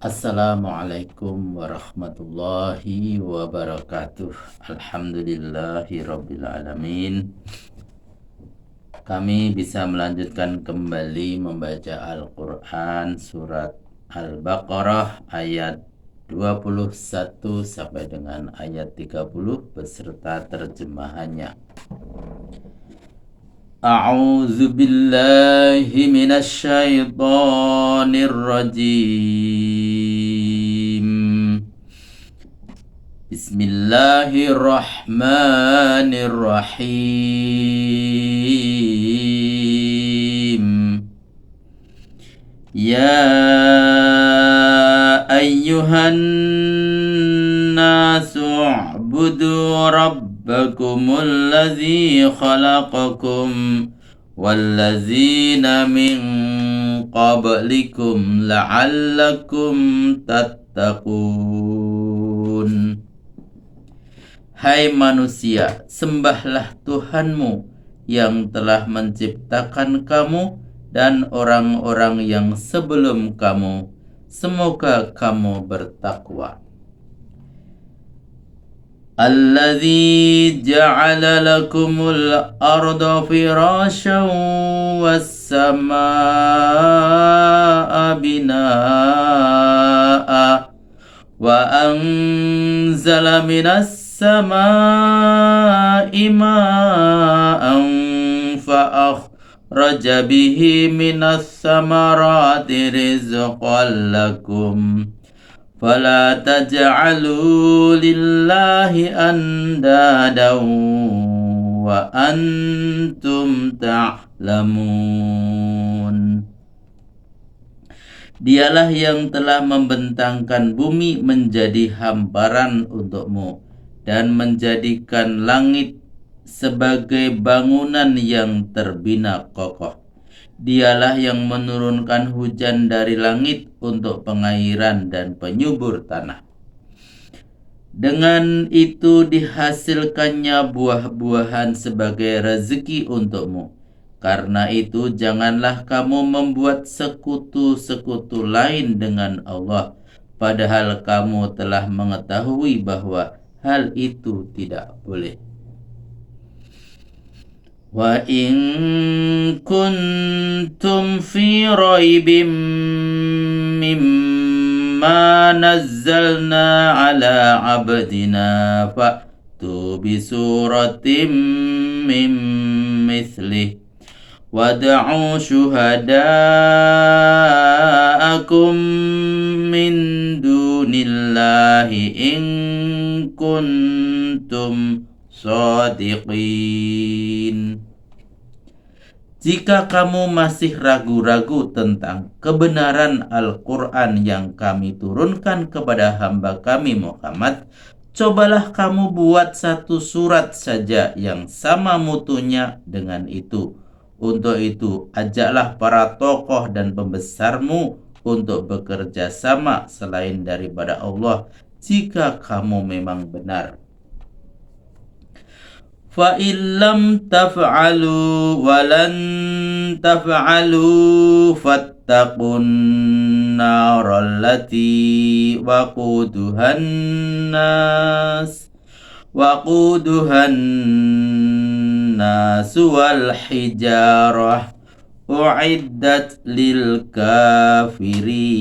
Assalamualaikum warahmatullahi wabarakatuh. Alhamdulillahi rabbil alamin. Kami bisa melanjutkan kembali membaca Al-Quran surat Al-Baqarah ayat 21 sampai dengan ayat 30 beserta terjemahannya. A'udzu billahi minasy syaithanir rajim. Bismillahirrahmanirrahim. Ya ayyuhan nasu u'budu rabbakumul ladzi khalaqakum walladzina min qablikum la'allakum tattaqun. Hai manusia, sembahlah Tuhanmu yang telah menciptakan kamu dan orang-orang yang sebelum kamu. Semoga kamu bertakwa. Alladzi ja'ala lakumul arda firasyan was samaa'a binaa'a wa anzala minas samaa'i ma'an fa'akhraja bihi minas samarati rizqan lakum fala taj'alu lillahi andadan wa antum ta'lamun. Dialah yang telah membentangkan bumi menjadi hamparan untukmu dan menjadikan langit sebagai bangunan yang terbina kokoh. Dialah yang menurunkan hujan dari langit untuk pengairan dan penyubur tanah. Dengan itu dihasilkannya buah-buahan sebagai rezeki untukmu. Karena itu janganlah kamu membuat sekutu-sekutu lain dengan Allah, padahal kamu telah mengetahui bahwa hal itu tidak boleh. Wa in kuntum fi raibim mimma nazzalna ala abdina fa'tu bi suratim min mithlih wad'u syuhada'akum min dunillahi in kuntum shadiqin. Jika kamu masih ragu-ragu tentang kebenaran Al-Quran yang kami turunkan kepada hamba kami Muhammad, cobalah kamu buat satu surat saja yang sama mutunya dengan itu. Untuk itu, ajaklah para tokoh dan pembesarmu untuk bekerja sama selain daripada Allah jika kamu memang benar. Fa illam taf'alu wa lan taf'alu fattaqun naral lati waquduhan nas wal hijarah u'iddat lil kafirin.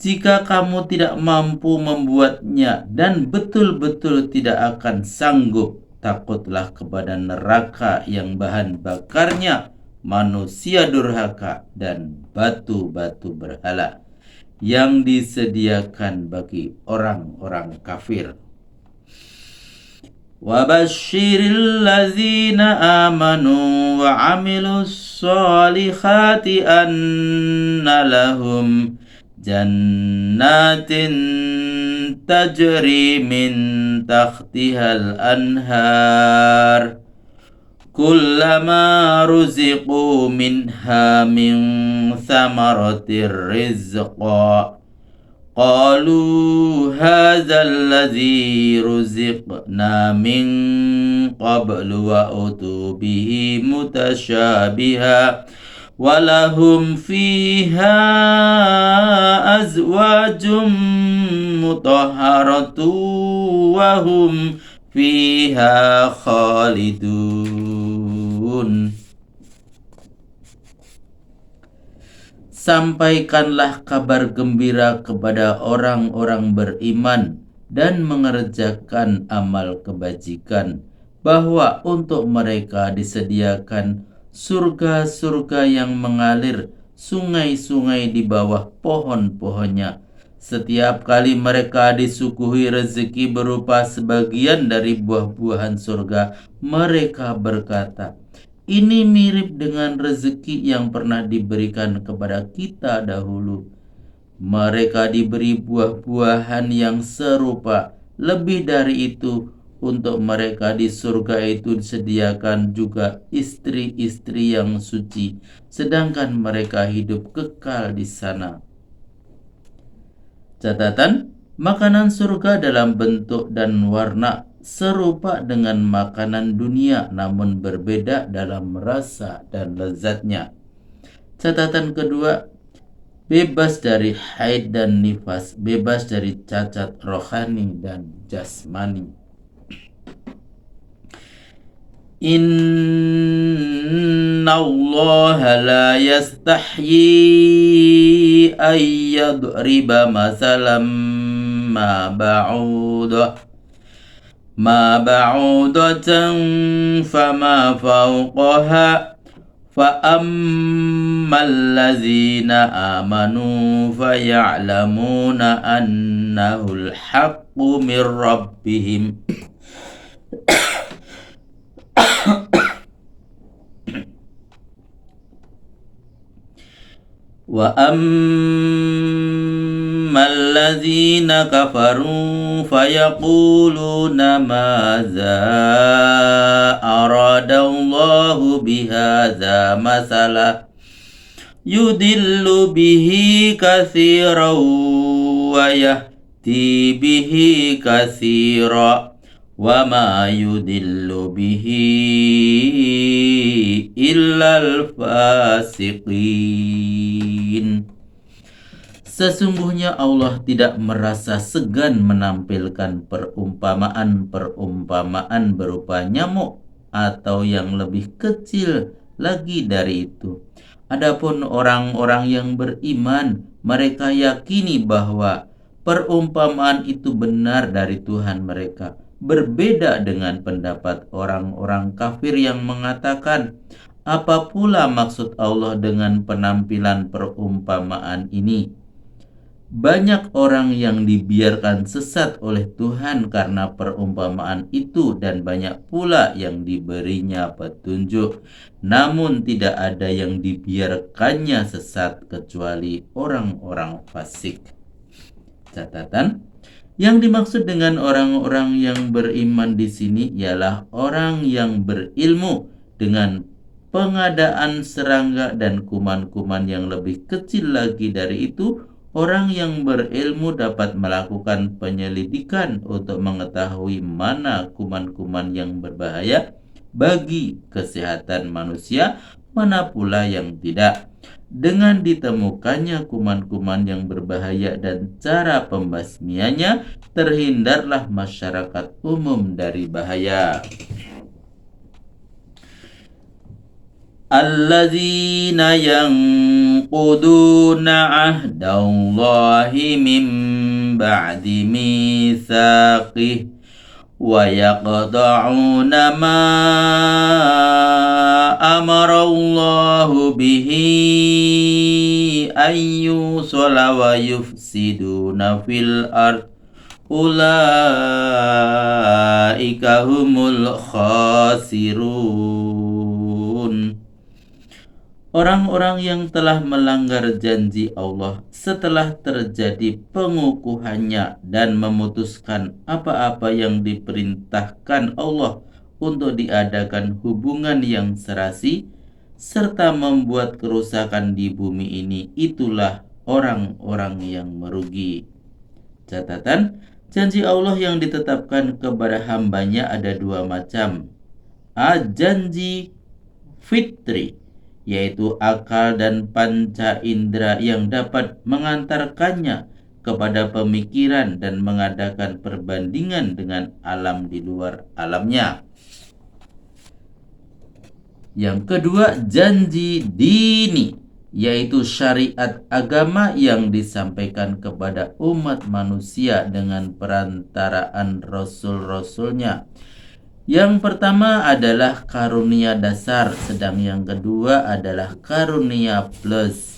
Jika kamu tidak mampu membuatnya dan betul-betul tidak akan sanggup, takutlah kepada neraka yang bahan bakarnya manusia durhaka dan batu-batu berhala yang disediakan bagi orang-orang kafir. Wabashshiril ladzina amanu wa 'amilus sholihati anna lahum jannatin tajri min tahtihal anhar kullama ruziqu minha min thamaratir rizqa qalu hadzal ladzi ruziqna min qablu wa utu bihi mutasyabiha walahum fiha azwajum mutahharatu wa hum fiha khalidun. Sampaikanlah kabar gembira kepada orang-orang beriman dan mengerjakan amal kebajikan, bahwa untuk mereka disediakan surga-surga yang mengalir sungai-sungai di bawah pohon-pohonnya. Setiap kali mereka disuguhi rezeki berupa sebagian dari buah-buahan surga, mereka berkata, ini mirip dengan rezeki yang pernah diberikan kepada kita dahulu. Mereka diberi buah-buahan yang serupa. Lebih dari itu, untuk mereka di surga itu disediakan juga istri-istri yang suci, sedangkan mereka hidup kekal di sana. Catatan, makanan surga dalam bentuk dan warna serupa dengan makanan dunia, namun berbeda dalam rasa dan lezatnya. Catatan kedua, bebas dari haid dan nifas, bebas dari cacat rohani dan jasmani. Inna Allah la yastahyi an yadriba masalam ma ba'udatan fama fawqaha فَأَمَّا الَّذِينَ آمَنُوا فَيَعْلَمُونَ أَنَّهُ الْحَقُّ مِنْ رَبِّهِمْ وَأَمَّا الَّذِينَ كَفَرُوا فَيَقُولُونَ مَاذَا أَرَادَ اللَّهُ بِهَذَا مَثَلًا يُضِلُّ بِهِ كَثِيرًا وَيَهْدِي بِهِ كَثِيرًا وَمَا يُضِلُّ بِهِ إِلَّا الْفَاسِقِينَ. Sesungguhnya Allah tidak merasa segan menampilkan perumpamaan-perumpamaan berupa nyamuk atau yang lebih kecil lagi dari itu. Adapun orang-orang yang beriman, mereka yakini bahwa perumpamaan itu benar dari Tuhan mereka. Berbeda dengan pendapat orang-orang kafir yang mengatakan, apa pula maksud Allah dengan penampilan perumpamaan ini? Banyak orang yang dibiarkan sesat oleh Tuhan karena perumpamaan itu, dan banyak pula yang diberinya petunjuk, namun tidak ada yang dibiarkannya sesat kecuali orang-orang fasik. Catatan, yang dimaksud dengan orang-orang yang beriman di sini ialah orang yang berilmu dengan pengadaan serangga dan kuman-kuman yang lebih kecil lagi dari itu. Orang yang berilmu dapat melakukan penyelidikan untuk mengetahui mana kuman-kuman yang berbahaya bagi kesehatan manusia, mana pula yang tidak. Dengan ditemukannya kuman-kuman yang berbahaya dan cara pembasmiannya, terhindarlah masyarakat umum dari bahaya. Alladzina yanquduna ahdallahi min ba'di mitsaqih wa yaqta'una ma amarallahu bihi ayyusala wa yufsiduna fil ard ulaika humul khasirun. Orang-orang yang telah melanggar janji Allah setelah terjadi pengukuhannya dan memutuskan apa-apa yang diperintahkan Allah untuk diadakan hubungan yang serasi serta membuat kerusakan di bumi ini, itulah orang-orang yang merugi. Catatan, janji Allah yang ditetapkan kepada hambanya ada dua macam. Janji fitri, yaitu akal dan panca indera yang dapat mengantarkannya kepada pemikiran dan mengadakan perbandingan dengan alam di luar alamnya. Yang kedua, janji dini, yaitu syariat agama yang disampaikan kepada umat manusia dengan perantaraan rasul-rasulnya. Yang pertama adalah karunia dasar, sedang yang kedua adalah karunia plus.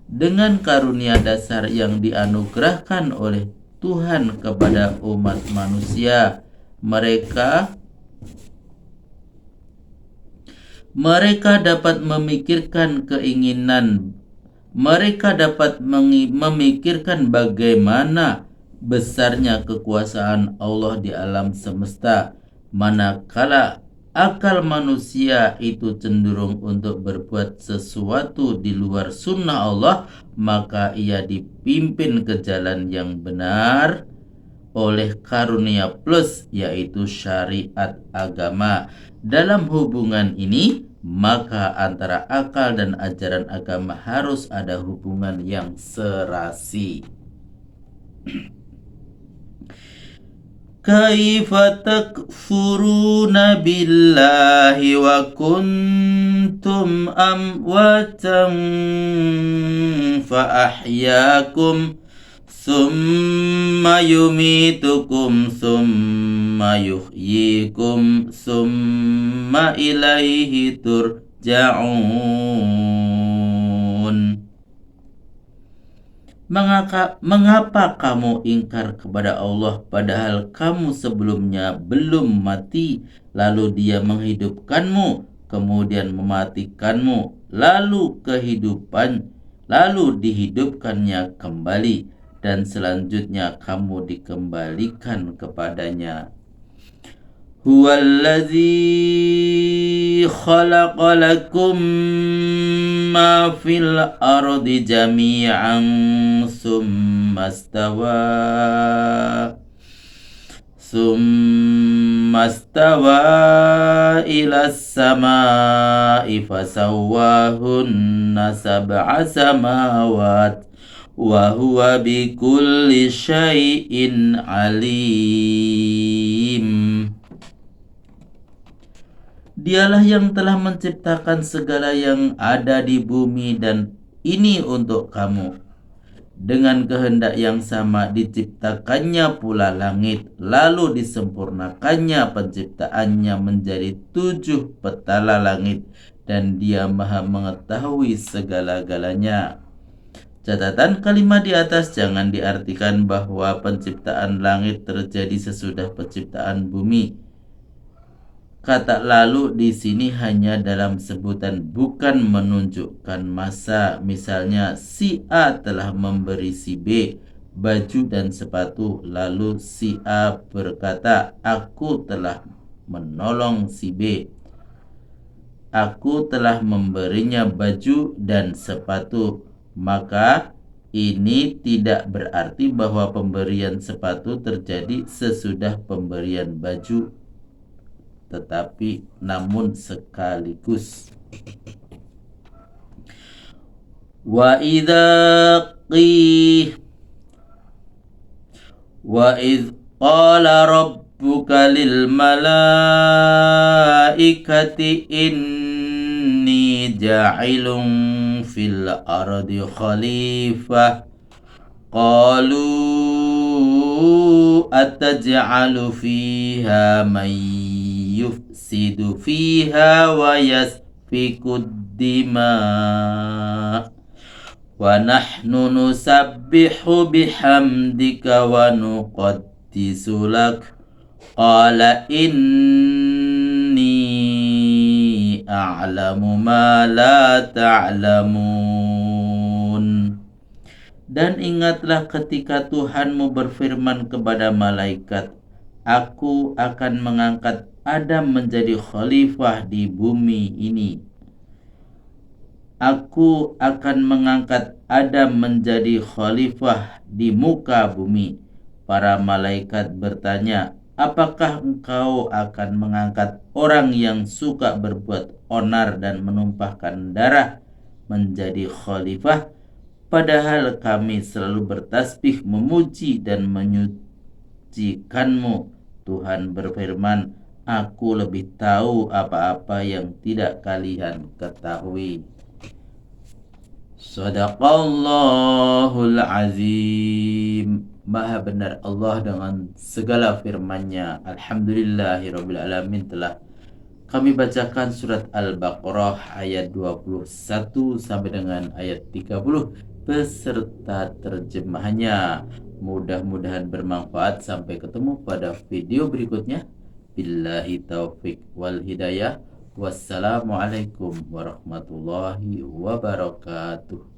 Dengan karunia dasar yang dianugerahkan oleh Tuhan kepada umat manusia, mereka dapat memikirkan keinginan, mereka dapat memikirkan bagaimana besarnya kekuasaan Allah di alam semesta, manakala akal manusia itu cenderung untuk berbuat sesuatu di luar sunnah Allah, maka ia dipimpin ke jalan yang benar oleh karunia plus, yaitu syariat agama. Dalam hubungan ini, maka antara akal dan ajaran agama harus ada hubungan yang serasi. Kaifa takfuruna billahi wa kuntum amwatan fa ahyakum summa yumitukum summa yuhyikum summa ilaihi turja'un. Mengapa kamu ingkar kepada Allah padahal kamu sebelumnya belum mati, lalu Dia menghidupkanmu, kemudian mematikanmu, lalu dihidupkannya kembali, dan selanjutnya kamu dikembalikan kepadanya. Huwallazi khalaqa lakum ma fil ardi jami'an summa stawa ila samai fasawwahunna sab'a samawat wa huwa bikulli syai'in alim. Dialah yang telah menciptakan segala yang ada di bumi dan ini untuk kamu. Dengan kehendak yang sama diciptakannya pula langit, lalu disempurnakannya penciptaannya menjadi 7 petala langit, dan Dia Maha mengetahui segala-galanya. Catatan kalimat di atas jangan diartikan bahwa penciptaan langit terjadi sesudah penciptaan bumi. Kata lalu di sini hanya dalam sebutan, bukan menunjukkan masa. Misalnya, si A telah memberi si B baju dan sepatu, lalu si A berkata, aku telah menolong si B. Aku telah memberinya baju dan sepatu. Maka ini tidak berarti bahwa pemberian sepatu terjadi sesudah pemberian baju, tetapi namun sekaligus. Wa idh qala rabbuka lil malaikati inni ja'ilun fil ardi khalifah qalu ataj'alu fiha man yufsidu fiha wa yasfikud dima wa nahnu nusabbihu bihamdika wa nuqaddisu lak qala inni a'lamu ma la ta'lamun. Dan ingatlah ketika Tuhanmu berfirman kepada malaikat, aku akan mengangkat Adam menjadi khalifah di bumi ini. Aku akan mengangkat Adam menjadi khalifah di muka bumi. Para malaikat bertanya, Apakah engkau akan mengangkat orang yang suka berbuat onar dan menumpahkan darah menjadi khalifah, padahal kami selalu bertasbih memuji dan menyucikanmu? Tuhan berfirman, Aku lebih tahu apa-apa yang tidak kalian ketahui. Sadaqallahul azim. Maha benar Allah dengan segala firman-Nya. Alhamdulillahirabbil alamin. Telah kami bacakan surat Al-Baqarah ayat 21 sampai dengan ayat 30 beserta terjemahannya. Mudah-mudahan bermanfaat. Sampai ketemu pada video berikutnya. Billahi taufik wal hidayah. Wassalamualaikum warahmatullahi wabarakatuh.